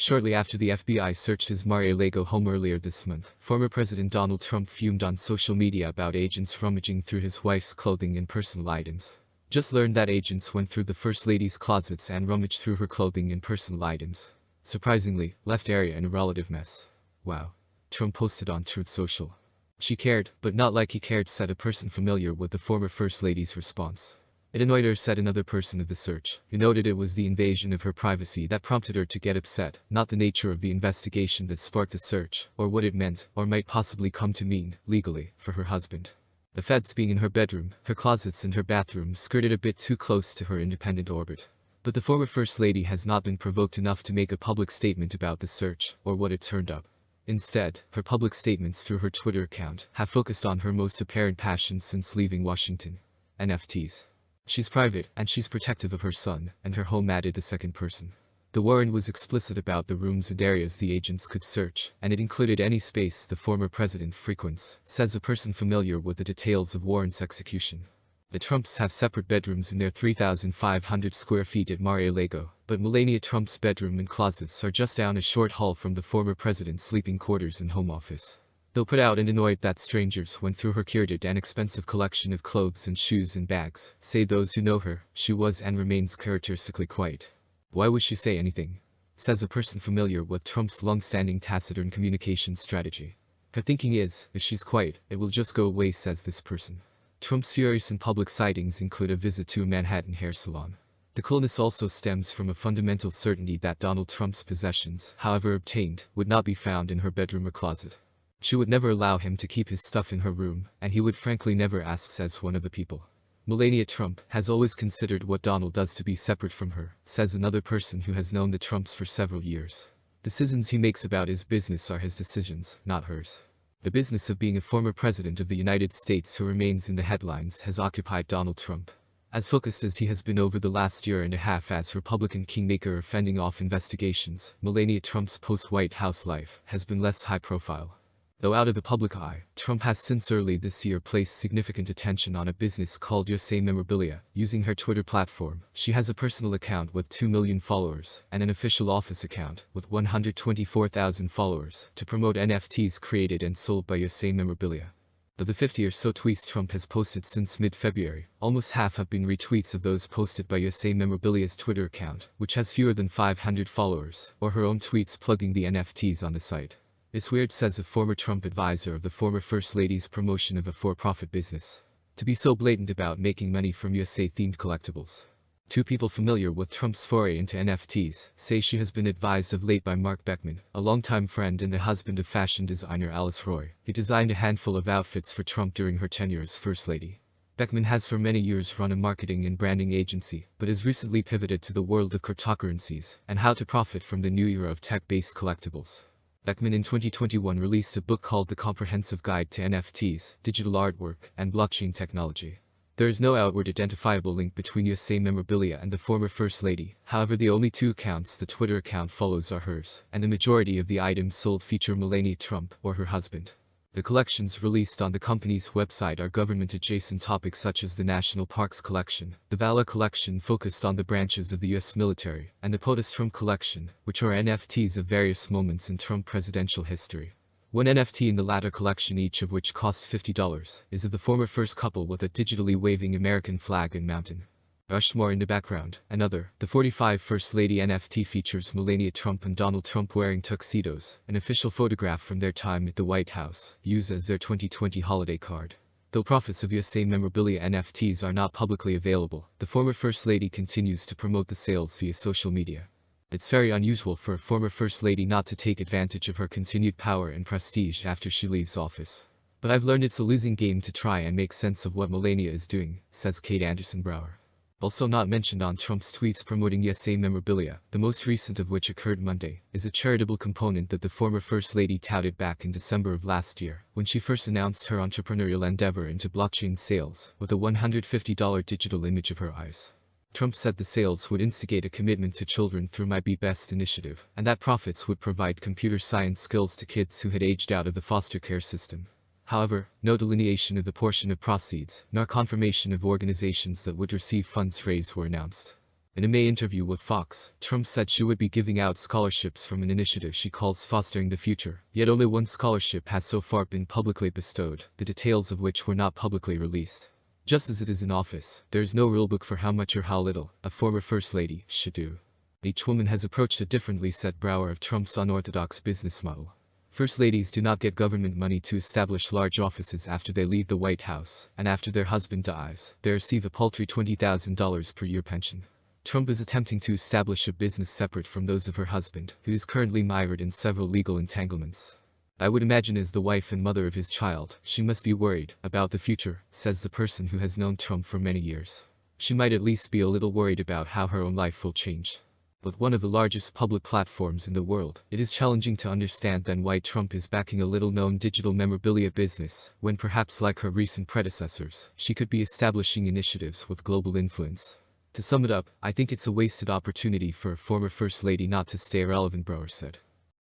Shortly after the FBI searched his Mar-a-Lago home earlier this month, former President Donald Trump fumed on social media about agents rummaging through his wife's clothing and personal items. Just learned that agents went through the First Lady's closets and rummaged through her clothing and personal items. Surprisingly, left area in a relative mess. Wow. Trump posted on Truth Social. She cared, but not like he cared, said a person familiar with the former First Lady's response. It annoyed her, said another person of the search, who noted it was the invasion of her privacy that prompted her to get upset, not the nature of the investigation that sparked the search, or what it meant, or might possibly come to mean, legally, for her husband. The feds being in her bedroom, her closets and her bathroom skirted a bit too close to her independent orbit. But the former First Lady has not been provoked enough to make a public statement about the search, or what it turned up. Instead, her public statements through her Twitter account have focused on her most apparent passion since leaving Washington: NFTs. She's private, and she's protective of her son, and her home, added the second person. The warrant was explicit about the rooms and areas the agents could search, and it included any space the former president frequents, says a person familiar with the details of warrant's execution. The Trumps have separate bedrooms in their 3,500 square feet at Mar-a-Lago, but Melania Trump's bedroom and closets are just down a short hall from the former president's sleeping quarters and home office. Though put out and annoyed that strangers went through her curated and expensive collection of clothes and shoes and bags, say those who know her, she was and remains characteristically quiet. Why would she say anything? Says a person familiar with Trump's long-standing taciturn communication strategy. Her thinking is, if she's quiet, it will just go away, says this person. Trump's furious in public sightings include a visit to a Manhattan hair salon. The coolness also stems from a fundamental certainty that Donald Trump's possessions, however obtained, would not be found in her bedroom or closet. She would never allow him to keep his stuff in her room, and he would frankly never ask, says one of the people. Melania Trump has always considered what Donald does to be separate from her, says another person who has known the Trumps for several years. Decisions he makes about his business are his decisions, not hers. The business of being a former president of the United States who remains in the headlines has occupied Donald Trump. As focused as he has been over the last year and a half as Republican kingmaker of fending off investigations, Melania Trump's post-White House life has been less high-profile. Though out of the public eye, Trump has since early this year placed significant attention on a business called USA Memorabilia. Using her Twitter platform, she has a personal account with 2 million followers and an official office account with 124,000 followers to promote NFTs created and sold by USA Memorabilia. Of the 50 or so tweets Trump has posted since mid-February, almost half have been retweets of those posted by USA Memorabilia's Twitter account, which has fewer than 500 followers, or her own tweets plugging the NFTs on the site. It's weird, says a former Trump advisor of the former First Lady's promotion of a for-profit business, to be so blatant about making money from USA-themed collectibles. Two people familiar with Trump's foray into NFTs say she has been advised of late by Mark Beckman, a longtime friend and the husband of fashion designer Alice Roy, who designed a handful of outfits for Trump during her tenure as First Lady. Beckman has for many years run a marketing and branding agency, but has recently pivoted to the world of cryptocurrencies and how to profit from the new era of tech-based collectibles. Beckman in 2021 released a book called The Comprehensive Guide to NFTs, Digital Artwork, and Blockchain Technology. There is no outward identifiable link between USA Memorabilia and the former First Lady, however the only two accounts the Twitter account follows are hers, and the majority of the items sold feature Melania Trump or her husband. The collections released on the company's website are government-adjacent topics such as the National Parks Collection, the Vala Collection focused on the branches of the U.S. military, and the POTUS Trump Collection, which are NFTs of various moments in Trump presidential history. One NFT in the latter collection, each of which cost $50, is of the former first couple with a digitally waving American flag and mountain Rushmore in the background. Another, the 45 First Lady NFT, features Melania Trump and Donald Trump wearing tuxedos, an official photograph from their time at the White House, used as their 2020 holiday card. Though profits of USA Memorabilia NFTs are not publicly available, the former First Lady continues to promote the sales via social media. It's very unusual for a former First Lady not to take advantage of her continued power and prestige after she leaves office. But I've learned it's a losing game to try and make sense of what Melania is doing, says Kate Anderson Brower. Also not mentioned on Trump's tweets promoting USA Memorabilia, the most recent of which occurred Monday, is a charitable component that the former First Lady touted back in December of last year, when she first announced her entrepreneurial endeavor into blockchain sales, with a $150 digital image of her eyes. Trump said the sales would instigate a commitment to children through My Be Best initiative, and that profits would provide computer science skills to kids who had aged out of the foster care system. However, no delineation of the portion of proceeds, nor confirmation of organizations that would receive funds raised were announced. In a May interview with Fox, Trump said she would be giving out scholarships from an initiative she calls Fostering the Future, yet only one scholarship has so far been publicly bestowed, the details of which were not publicly released. Just as it is in office, there is no rulebook for how much or how little a former First Lady should do. Each woman has approached it differently, said Brower of Trump's unorthodox business model. First ladies do not get government money to establish large offices after they leave the White House, and after their husband dies, they receive a paltry $20,000 per year pension. Trump is attempting to establish a business separate from those of her husband, who is currently mired in several legal entanglements. I would imagine as the wife and mother of his child, she must be worried about the future, says the person who has known Trump for many years. She might at least be a little worried about how her own life will change. With one of the largest public platforms in the world, it is challenging to understand then why Trump is backing a little-known digital memorabilia business, when perhaps like her recent predecessors, she could be establishing initiatives with global influence. To sum it up, I think it's a wasted opportunity for a former First Lady not to stay relevant, Brower said.